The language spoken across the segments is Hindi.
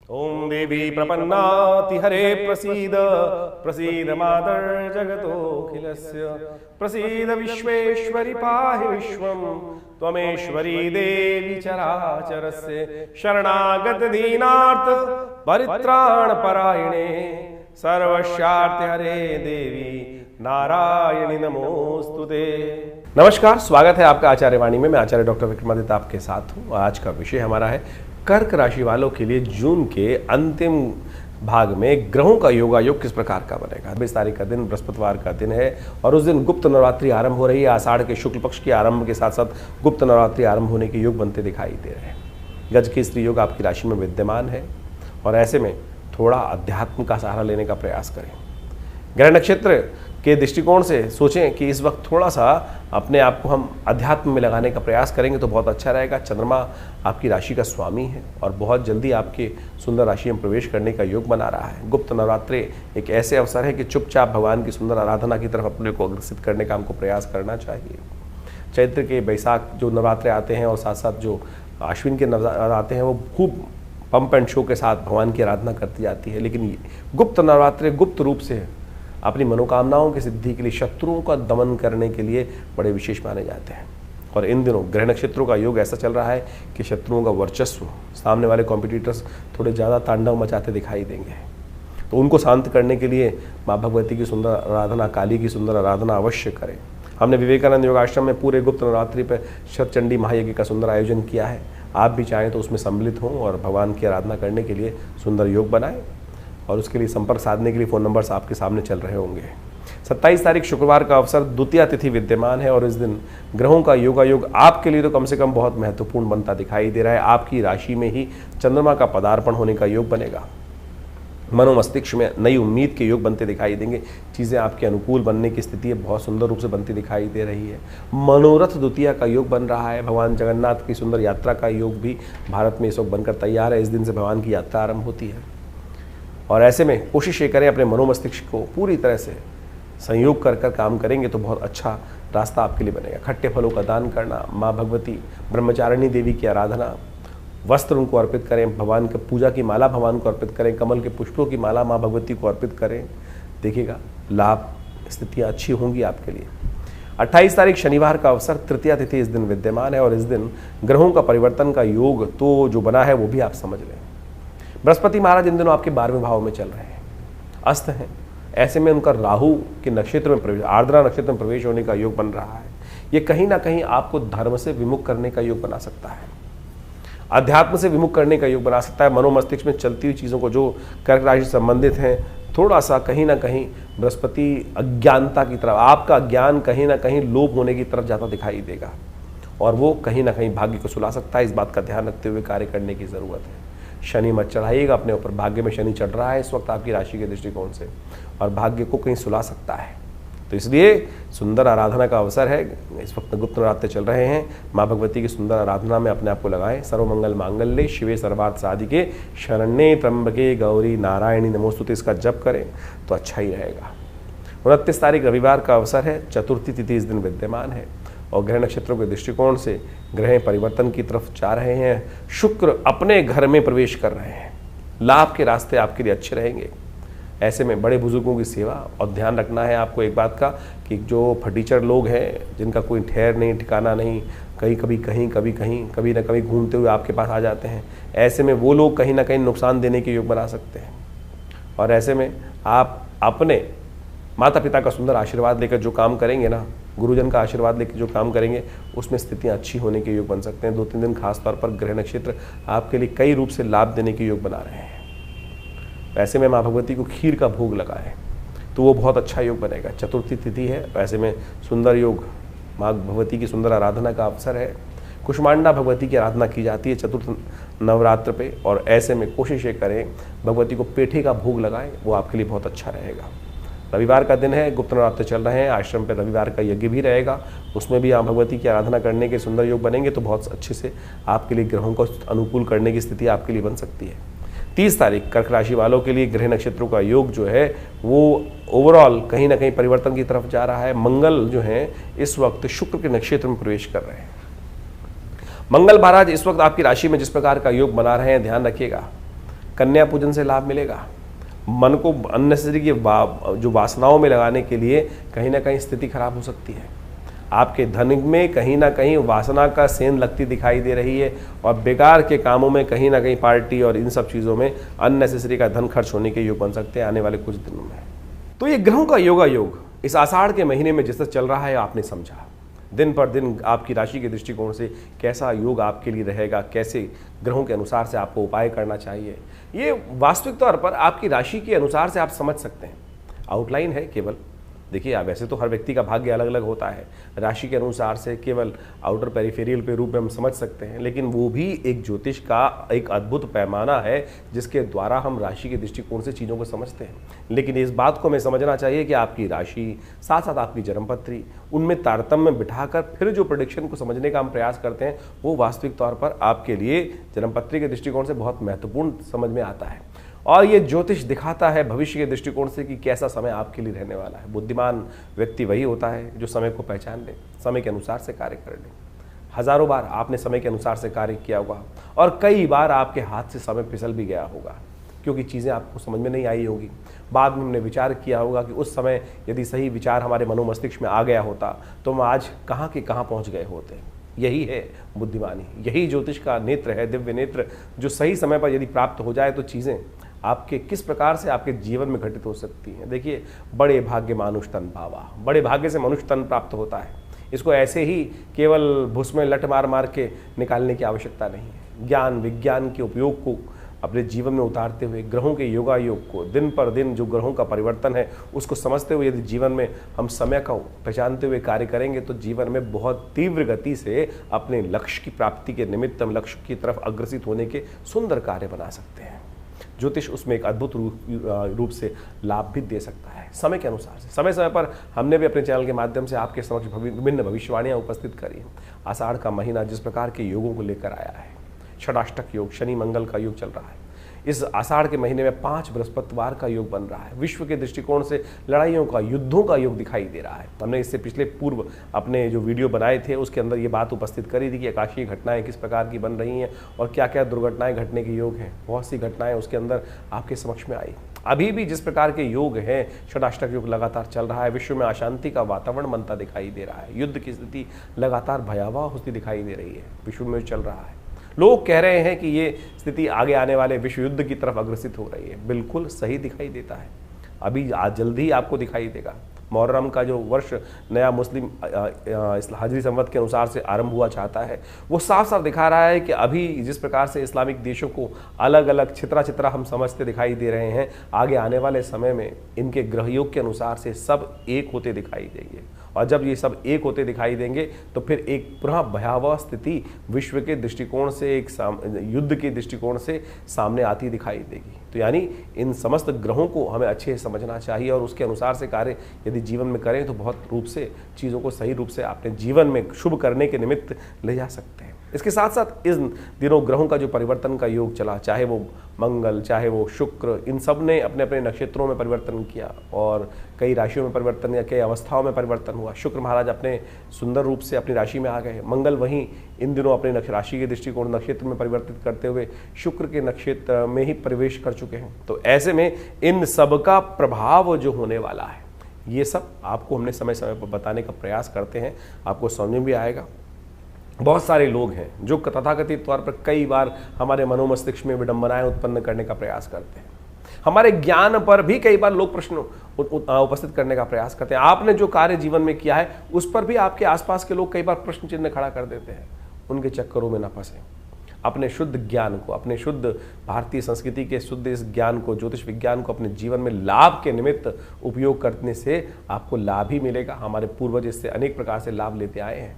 ओम देवी प्रपन्नाति हरे प्रसीद प्रसीद मातर जगतोऽखिलस्य प्रसीद विश्वेश्वरि पाहि विश्वं त्वमेश्वरी देवी चराचरस्य शरणागत दीनार्थ परित्राण परायणे सर्वस्यार्थ हरे देवी नारायणी नमोस्तुते। नमस्कार, स्वागत है आपका आचार्य वाणी में। मैं आचार्य डॉक्टर विक्रमादित्य आपके साथ हूँ। आज का विषय हमारा है कर्क राशि वालों के लिए जून के अंतिम भाग में ग्रहों का योगायोग किस प्रकार का बनेगा। 20 तारीख का दिन बृहस्पतिवार का दिन है और उस दिन गुप्त नवरात्रि आरंभ हो रही है। आषाढ़ के शुक्ल पक्ष के आरंभ के साथ साथ गुप्त नवरात्रि आरंभ होने के योग बनते दिखाई दे रहे हैं। गज की स्त्री योग आपकी राशि में विद्यमान है और ऐसे में थोड़ा अध्यात्म का सहारा लेने का प्रयास करें। ग्रह नक्षत्र के दृष्टिकोण से सोचें कि इस वक्त थोड़ा सा अपने आप को हम अध्यात्म में लगाने का प्रयास करेंगे तो बहुत अच्छा रहेगा। चंद्रमा आपकी राशि का स्वामी है और बहुत जल्दी आपके सुंदर राशि में प्रवेश करने का योग बना रहा है। गुप्त नवरात्रि एक ऐसे अवसर है कि चुपचाप भगवान की सुंदर आराधना की तरफ अपने को अग्रसित करने का हमको प्रयास करना चाहिए। चैत्र के बैसाख जो नवरात्रे आते हैं और साथ साथ जो आश्विन के नवरात्र आते हैं वो खूब पंप एंड शो के साथ भगवान की आराधना करती जाती है। लेकिन गुप्त नवरात्रि गुप्त रूप से अपनी मनोकामनाओं की सिद्धि के लिए, शत्रुओं का दमन करने के लिए बड़े विशेष माने जाते हैं। और इन दिनों ग्रह नक्षत्रों का योग ऐसा चल रहा है कि शत्रुओं का वर्चस्व, सामने वाले कॉम्पिटिटर्स थोड़े ज़्यादा तांडव मचाते दिखाई देंगे। तो उनको शांत करने के लिए माँ भगवती की सुंदर आराधना, काली की सुंदर आराधना अवश्य करें। हमने विवेकानंद योगाश्रम में पूरे गुप्त नवरात्रि पर शतचंडी महायज्ञ का सुंदर आयोजन किया है। आप भी चाहें तो उसमें सम्मिलित हों और भगवान की आराधना करने के लिए सुंदर योग बनाएं। और उसके लिए संपर्क साधने के लिए फ़ोन नंबर्स आपके सामने चल रहे होंगे। 27 तारीख शुक्रवार का अवसर द्वितीया तिथि विद्यमान है और इस दिन ग्रहों का योगायोग आपके लिए तो कम से कम बहुत महत्वपूर्ण बनता दिखाई दे रहा है। आपकी राशि में ही चंद्रमा का पदार्पण होने का योग बनेगा। मनोमस्तिष्क में नई उम्मीद के योग बनते दिखाई देंगे। चीज़ें आपके अनुकूल बनने की स्थिति बहुत सुंदर रूप से बनती दिखाई दे रही है। मनोरथ द्वितीया का योग बन रहा है। भगवान जगन्नाथ की सुंदर यात्रा का योग भी भारत में इस वक्त बनकर तैयार है। इस दिन से भगवान की यात्रा आरंभ होती है और ऐसे में कोशिश ये करें अपने मनोमस्तिष्क को पूरी तरह से संयोग कर कर काम करेंगे तो बहुत अच्छा रास्ता आपके लिए बनेगा। खट्टे फलों का दान करना, माँ भगवती ब्रह्मचारिणी देवी की आराधना, वस्त्र उनको अर्पित करें, भगवान की पूजा की माला भगवान को अर्पित करें, कमल के पुष्पों की माला माँ भगवती को अर्पित करें। देखिएगा लाभ स्थितियाँ अच्छी होंगी आपके लिए। 28 तारीख शनिवार का अवसर तृतीया तिथि इस दिन विद्यमान है और इस दिन ग्रहों का परिवर्तन का योग तो जो बना है वो भी आप समझ लें। बृहस्पति महाराज इन दिनों आपके 12वें भाव में चल रहे हैं, अस्त हैं। ऐसे में उनका राहु के नक्षत्र में प्रवेश, आर्द्रा नक्षत्र में प्रवेश होने का योग बन रहा है। ये कहीं ना कहीं आपको धर्म से विमुख करने का योग बना सकता है, अध्यात्म से विमुख करने का योग बना सकता है। मनोमस्तिष्क में चलती हुई चीज़ों को जो कर्क राशि से संबंधित हैं, थोड़ा सा कहीं ना कहीं बृहस्पति अज्ञानता की तरफ, आपका ज्ञान कहीं ना कहीं लोप होने की तरफ जाता दिखाई देगा और वो कहीं ना कहीं भाग्य को सुला सकता है। इस बात का ध्यान रखते हुए कार्य करने की ज़रूरत है। शनि मत चढ़ाइएगा अपने ऊपर। भाग्य में शनि चढ़ रहा है इस वक्त आपकी राशि के दृष्टिकोण से और भाग्य को कहीं सुला सकता है। तो इसलिए सुंदर आराधना का अवसर है। इस वक्त गुप्त नवरात्रि चल रहे हैं। माँ भगवती की सुंदर आराधना में अपने आप को लगाएं। सर्वमंगल मांगल्ये शिवे सर्वार्थ साधिके शरण्ये त्र्यंबके गौरी नारायणी नमोस्तुते इसका जप करें तो अच्छा ही रहेगा। 29 तारीख रविवार का अवसर है। चतुर्थी तिथि इस दिन विद्यमान है और ग्रह नक्षत्रों के दृष्टिकोण से ग्रह परिवर्तन की तरफ जा रहे हैं। शुक्र अपने घर में प्रवेश कर रहे हैं। लाभ के रास्ते आपके लिए अच्छे रहेंगे। ऐसे में बड़े बुजुर्गों की सेवा और ध्यान रखना है आपको एक बात का कि जो फटीचर लोग हैं जिनका कोई ठहर नहीं ठिकाना नहीं, कभी ना कभी घूमते हुए आपके पास आ जाते हैं, ऐसे में वो लोग कहीं ना कहीं नुकसान देने के योग बना सकते हैं। और ऐसे में आप अपने माता पिता का सुंदर आशीर्वाद लेकर जो काम करेंगे ना, गुरुजन का आशीर्वाद लेकर जो काम करेंगे उसमें स्थितियां अच्छी होने के योग बन सकते हैं। 2-3 दिन खासतौर पर ग्रह नक्षत्र आपके लिए कई रूप से लाभ देने के योग बना रहे हैं। ऐसे में माँ भगवती को खीर का भोग लगाएं तो वो बहुत अच्छा योग बनेगा। चतुर्थी तिथि है, ऐसे में सुंदर योग, माँ भगवती की सुंदर आराधना का अवसर है। कुष्मांडा भगवती की आराधना की जाती है चतुर्थ नवरात्र पे और ऐसे में कोशिश ये करें भगवती को पेठे का भोग लगाएं, वो आपके लिए बहुत अच्छा रहेगा। रविवार का दिन है, गुप्त नवरात्र चल रहे हैं। आश्रम पे रविवार का यज्ञ भी रहेगा, उसमें भी आप भगवती की आराधना करने के सुंदर योग बनेंगे तो बहुत अच्छे से आपके लिए ग्रहों को अनुकूल करने की स्थिति आपके लिए बन सकती है। 30 तारीख कर्क राशि वालों के लिए ग्रह नक्षत्रों का योग जो है वो ओवरऑल कहीं ना कहीं परिवर्तन की तरफ जा रहा है। मंगल जो है इस वक्त शुक्र के नक्षत्र में प्रवेश कर रहे हैं। मंगल महाराज इस वक्त आपकी राशि में जिस प्रकार का योग बना रहे हैं, ध्यान रखिएगा कन्या पूजन से लाभ मिलेगा। मन को अननेसेसरी की जो वासनाओं में लगाने के लिए कहीं ना कहीं स्थिति खराब हो सकती है। आपके धन में कहीं ना कहीं वासना का सेंध लगती दिखाई दे रही है और बेकार के कामों में कहीं ना कहीं पार्टी और इन सब चीज़ों में अननेसेसरी का धन खर्च होने के योग बन सकते हैं आने वाले कुछ दिनों में। तो ये ग्रहों का योगा योग इस आषाढ़ के महीने में जिस तरह चल रहा है आपने समझा। दिन पर दिन आपकी राशि के दृष्टिकोण से कैसा योग आपके लिए रहेगा, कैसे ग्रहों के अनुसार से आपको उपाय करना चाहिए, ये वास्तविक तौर पर आपकी राशि के अनुसार से आप समझ सकते हैं। आउटलाइन है केवल। देखिए वैसे तो हर व्यक्ति का भाग्य अलग अलग होता है, राशि के अनुसार से केवल आउटर पेरिफेरियल के रूप में हम समझ सकते हैं, लेकिन वो भी एक ज्योतिष का एक अद्भुत पैमाना है जिसके द्वारा हम राशि के दृष्टिकोण से चीज़ों को समझते हैं। लेकिन इस बात को हमें समझना चाहिए कि आपकी राशि साथ साथ आपकी जन्मपत्री, उनमें तारतम्य बिठाकर फिर जो प्रेडिक्शन को समझने का हम प्रयास करते हैं वो वास्तविक तौर पर आपके लिए जन्मपत्री के दृष्टिकोण से बहुत महत्वपूर्ण समझ में आता है। और ये ज्योतिष दिखाता है भविष्य के दृष्टिकोण से कि कैसा समय आपके लिए रहने वाला है। बुद्धिमान व्यक्ति वही होता है जो समय को पहचान ले, समय के अनुसार से कार्य कर ले। हजारों बार आपने समय के अनुसार से कार्य किया होगा और कई बार आपके हाथ से समय फिसल भी गया होगा क्योंकि चीज़ें आपको समझ में नहीं आई होगी। बाद में हमने विचार किया होगा कि उस समय यदि सही विचार हमारे मनोमस्तिष्क में आ गया होता तो हम आज कहाँ के कहाँ पहुँच गए होते। यही है बुद्धिमानी, यही ज्योतिष का नेत्र है, दिव्य नेत्र, जो सही समय पर यदि प्राप्त हो जाए तो चीज़ें आपके किस प्रकार से आपके जीवन में घटित हो सकती हैं। देखिए बड़े भाग्य मानुष तन पावा, बड़े भाग्य से मनुष्य तन प्राप्त होता है। इसको ऐसे ही केवल भुस में लट मार मार के निकालने की आवश्यकता नहीं है। ज्ञान विज्ञान के उपयोग को अपने जीवन में उतारते हुए, ग्रहों के योगा योग को, दिन पर दिन जो ग्रहों का परिवर्तन है उसको समझते हुए यदि जीवन में हम समय को पहचानते हुए कार्य करेंगे तो जीवन में बहुत तीव्र गति से अपने लक्ष्य की प्राप्ति के निमित्त हम लक्ष्य की तरफ अग्रसित होने के सुंदर कार्य बना सकते हैं। ज्योतिष उसमें एक अद्भुत रूप से लाभ भी दे सकता है समय के अनुसार से। समय समय पर हमने भी अपने चैनल के माध्यम से आपके समक्ष विभिन्न भविष्यवाणियाँ उपस्थित करी हैं। आषाढ़ का महीना जिस प्रकार के योगों को लेकर आया है, षडाष्टक योग, शनि मंगल का योग चल रहा है। इस आषाढ़ के महीने में 5 बृहस्पतिवार का योग बन रहा है। विश्व के दृष्टिकोण से लड़ाइयों का, युद्धों का योग दिखाई दे रहा है। हमने इससे पिछले पूर्व अपने जो वीडियो बनाए थे उसके अंदर ये बात उपस्थित करी थी कि आकाशीय घटनाएं किस प्रकार की बन रही हैं और क्या क्या दुर्घटनाएं घटने के योग हैं। बहुत सी घटनाएं उसके अंदर आपके समक्ष में आई। अभी भी जिस प्रकार के योग हैं, षडाष्टक योग लगातार चल रहा है। विश्व में अशांति का वातावरण बनता दिखाई दे रहा है। युद्ध की स्थिति लगातार भयावह होती दिखाई दे रही है, विश्व में चल रहा है। लोग कह रहे हैं कि ये स्थिति आगे आने वाले विश्व युद्ध की तरफ अग्रसित हो रही है। बिल्कुल सही दिखाई देता है, अभी आज जल्दी ही आपको दिखाई देगा। मुहर्रम का जो वर्ष नया मुस्लिम हिजरी संवत के अनुसार से आरंभ हुआ चाहता है, वो साफ साफ दिखा रहा है कि अभी जिस प्रकार से इस्लामिक देशों को अलग अलग छितरा छितरा हम समझते दिखाई दे रहे हैं, आगे आने वाले समय में इनके ग्रहयोग के अनुसार से सब एक होते दिखाई देंगे। और जब ये सब एक होते दिखाई देंगे तो फिर एक पुनः भयावह स्थिति विश्व के दृष्टिकोण से, एक युद्ध के दृष्टिकोण से सामने आती दिखाई देगी। तो यानी इन समस्त ग्रहों को हमें अच्छे से समझना चाहिए और उसके अनुसार से कार्य यदि जीवन में करें तो बहुत रूप से चीज़ों को सही रूप से अपने जीवन में शुभ करने के निमित्त ले जा सकते हैं। इसके साथ साथ इस दिनों ग्रहों का जो परिवर्तन का योग चला, चाहे वो मंगल, चाहे वो शुक्र, इन सब ने अपने अपने नक्षत्रों में परिवर्तन किया और कई राशियों में परिवर्तन या कई अवस्थाओं में परिवर्तन हुआ। शुक्र महाराज अपने सुंदर रूप से अपनी राशि में आ गए। मंगल वहीं इन दिनों अपने राशि के दृष्टिकोण नक्षत्र में परिवर्तित करते हुए शुक्र के नक्षत्र में ही प्रवेश कर चुके हैं। तो ऐसे में इन सब का प्रभाव जो होने वाला है, ये सब आपको हमने समय समय पर बताने का प्रयास करते हैं, आपको समझ में भी आएगा। बहुत सारे लोग हैं जो तथाकथित तौर पर कई बार हमारे मनोमस्तिष्क में विडंबनाएं उत्पन्न करने का प्रयास करते हैं। हमारे ज्ञान पर भी कई बार लोग प्रश्न उपस्थित करने का प्रयास करते हैं। आपने जो कार्य जीवन में किया है उस पर भी आपके आसपास के लोग कई बार प्रश्न चिन्ह खड़ा कर देते हैं। उनके चक्करों में न फंसे। अपने शुद्ध ज्ञान को, अपने शुद्ध भारतीय संस्कृति के शुद्ध इस ज्ञान को, ज्योतिष विज्ञान को अपने जीवन में लाभ के निमित्त उपयोग करने से आपको लाभ ही मिलेगा। हमारे पूर्वज इससे अनेक प्रकार से लाभ लेते आए हैं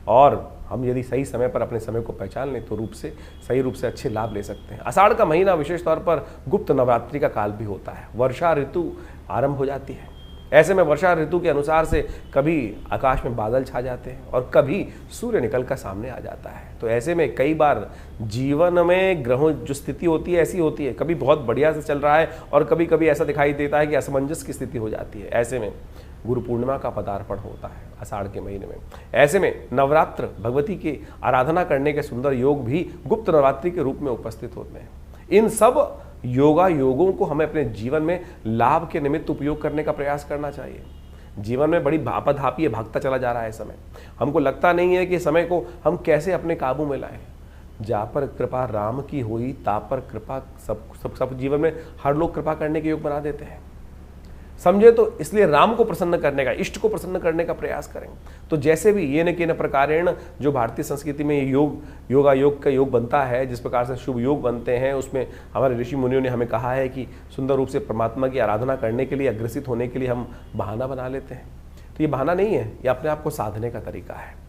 और हम यदि सही समय पर अपने समय को पहचान लें तो सही रूप से अच्छे लाभ ले सकते हैं। आषाढ़ का महीना विशेष तौर पर गुप्त नवरात्रि का काल भी होता है। वर्षा ऋतु आरंभ हो जाती है। ऐसे में वर्षा ऋतु के अनुसार से कभी आकाश में बादल छा जाते हैं और कभी सूर्य निकल कर सामने आ जाता है। तो ऐसे में कई बार जीवन में ग्रहों जो स्थिति होती है ऐसी होती है, कभी बहुत बढ़िया से चल रहा है और कभी कभी ऐसा दिखाई देता है कि असमंजस की स्थिति हो जाती है। ऐसे में गुरु पूर्णिमा का पदार्पण होता है आषाढ़ के महीने में। ऐसे में नवरात्र, भगवती की आराधना करने के सुंदर योग भी गुप्त नवरात्रि के रूप में उपस्थित होते हैं। इन सब योगा योगों को हमें अपने जीवन में लाभ के निमित्त उपयोग करने का प्रयास करना चाहिए। जीवन में बड़ी भापाधापी भागता चला जा रहा है समय, हमको लगता नहीं है कि समय को हम कैसे अपने काबू में लाएं। जा पर कृपा राम की हुई ता पर कृपा सब जीवन में हर लोग कृपा करने के योग बना देते हैं, समझे। तो इसलिए राम को प्रसन्न करने का, इष्ट को प्रसन्न करने का प्रयास करें। तो जैसे भी ये न के न प्रकारेण जो भारतीय संस्कृति में योगा योग का योग बनता है, जिस प्रकार से शुभ योग बनते हैं, उसमें हमारे ऋषि मुनियों ने हमें कहा है कि सुंदर रूप से परमात्मा की आराधना करने के लिए, अग्रसित होने के लिए हम बहाना बना लेते हैं। तो ये बहाना नहीं है, ये अपने आप को साधने का तरीका है।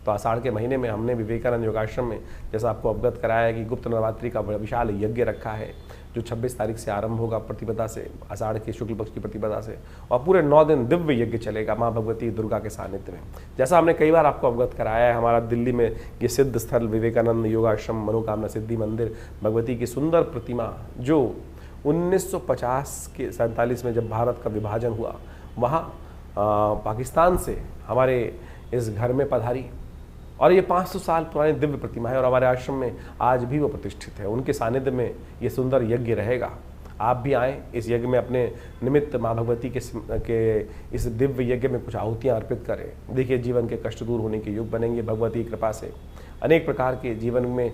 तो आषाढ़ के महीने में हमने विवेकानंद योगाश्रम में जैसा आपको अवगत कराया है कि गुप्त नवरात्रि का विशाल यज्ञ रखा है, जो 26 तारीख से आरंभ होगा प्रतिपदा से, आषाढ़ के शुक्ल पक्ष की प्रतिपदा से, और पूरे 9 दिन दिव्य यज्ञ चलेगा माँ भगवती दुर्गा के सानिध्य में। जैसा हमने कई बार आपको अवगत कराया है, हमारा दिल्ली में ये सिद्ध स्थल विवेकानंद योगाश्रम मनोकामना सिद्धि मंदिर, भगवती की सुंदर प्रतिमा जो 1950 के 47 में जब भारत का विभाजन हुआ, वहाँ पाकिस्तान से हमारे इस घर में पधारी, और ये 500 साल पुरानी दिव्य प्रतिमा है, और हमारे आश्रम में आज भी वो प्रतिष्ठित है। उनके सानिध्य में ये सुंदर यज्ञ रहेगा। आप भी आएँ इस यज्ञ में, अपने निमित्त माँ भगवती के इस दिव्य यज्ञ में कुछ आहुतियाँ अर्पित करें। देखिए, जीवन के कष्ट दूर होने के योग बनेंगे भगवती की कृपा से। अनेक प्रकार के जीवन में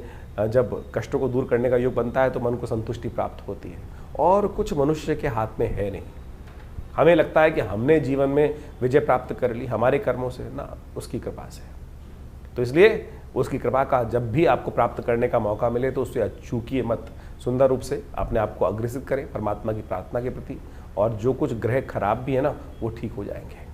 जब कष्टों को दूर करने का योग बनता है तो मन को संतुष्टि प्राप्त होती है, और कुछ मनुष्य के हाथ में है नहीं। हमें लगता है कि हमने जीवन में विजय प्राप्त कर ली हमारे कर्मों से, ना, उसकी कृपा से। तो इसलिए उसकी कृपा का जब भी आपको प्राप्त करने का मौका मिले तो उससे चूकिए मत, सुंदर रूप से अपने आप को अग्रसित करें परमात्मा की प्रार्थना के प्रति, और जो कुछ ग्रह खराब भी है ना, वो ठीक हो जाएंगे।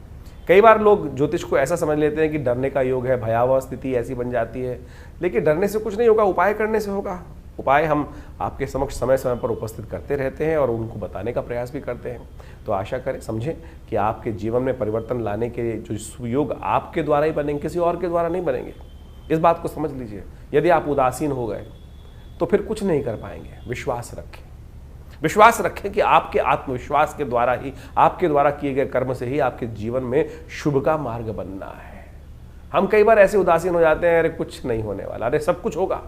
कई बार लोग ज्योतिष को ऐसा समझ लेते हैं कि डरने का योग है, भयावह स्थिति ऐसी बन जाती है, लेकिन डरने से कुछ नहीं होगा, उपाय करने से होगा। उपाय हम आपके समक्ष समय समय पर उपस्थित करते रहते हैं और उनको बताने का प्रयास भी करते हैं। तो आशा करें, समझें कि आपके जीवन में परिवर्तन लाने के जो सुयोग आपके द्वारा ही बनेंगे, किसी और के द्वारा नहीं बनेंगे। इस बात को समझ लीजिए। यदि आप उदासीन हो गए तो फिर कुछ नहीं कर पाएंगे। विश्वास रखें, विश्वास रखें कि आपके आत्मविश्वास के द्वारा ही, आपके द्वारा किए गए कर्म से ही आपके जीवन में शुभ का मार्ग बनना है। हम कई बार ऐसे उदासीन हो जाते हैं, अरे कुछ नहीं होने वाला, अरे सब कुछ होगा।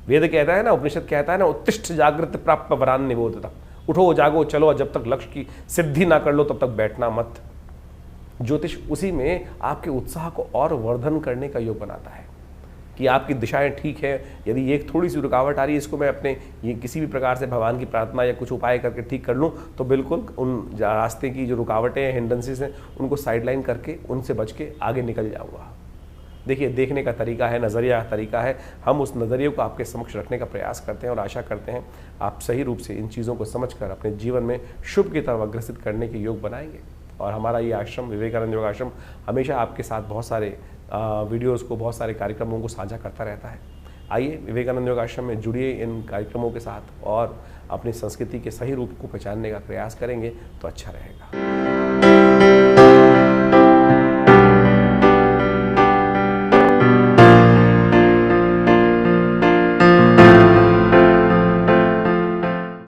वेद कहता है ना, उपनिषद कहता है ना, उत्तिष्ठ जागृत प्राप्त वरान निबोधता। उठो जागो चलो, जब तक लक्ष्य की सिद्धि ना कर लो तब तक बैठना मत। ज्योतिष उसी में आपके उत्साह को और वर्धन करने का योग बनाता है कि आपकी दिशाएं ठीक है। यदि एक थोड़ी सी रुकावट आ रही है, इसको मैं अपने ये किसी भी प्रकार से भगवान की प्रार्थना या कुछ उपाय करके ठीक कर लूँ, तो बिल्कुल उन रास्ते की जो रुकावटें हैं, हिंड्रेंसेस हैं, उनको साइडलाइन करके उनसे बच के आगे निकल जाऊँगा। देखिए, देखने का तरीका है, नज़रिया का तरीका है। हम उस नज़रिए को आपके समक्ष रखने का प्रयास करते हैं और आशा करते हैं आप सही रूप से इन चीज़ों को समझकर अपने जीवन में शुभ की तरफ अग्रसित करने के योग बनाएंगे। और हमारा ये आश्रम विवेकानंद योग आश्रम हमेशा आपके साथ बहुत सारे वीडियोज़ को, बहुत सारे कार्यक्रमों को साझा करता रहता है। आइए विवेकानंद योग आश्रम में जुड़िए इन कार्यक्रमों के साथ और अपनी संस्कृति के सही रूप को पहचानने का प्रयास करेंगे तो अच्छा रहेगा।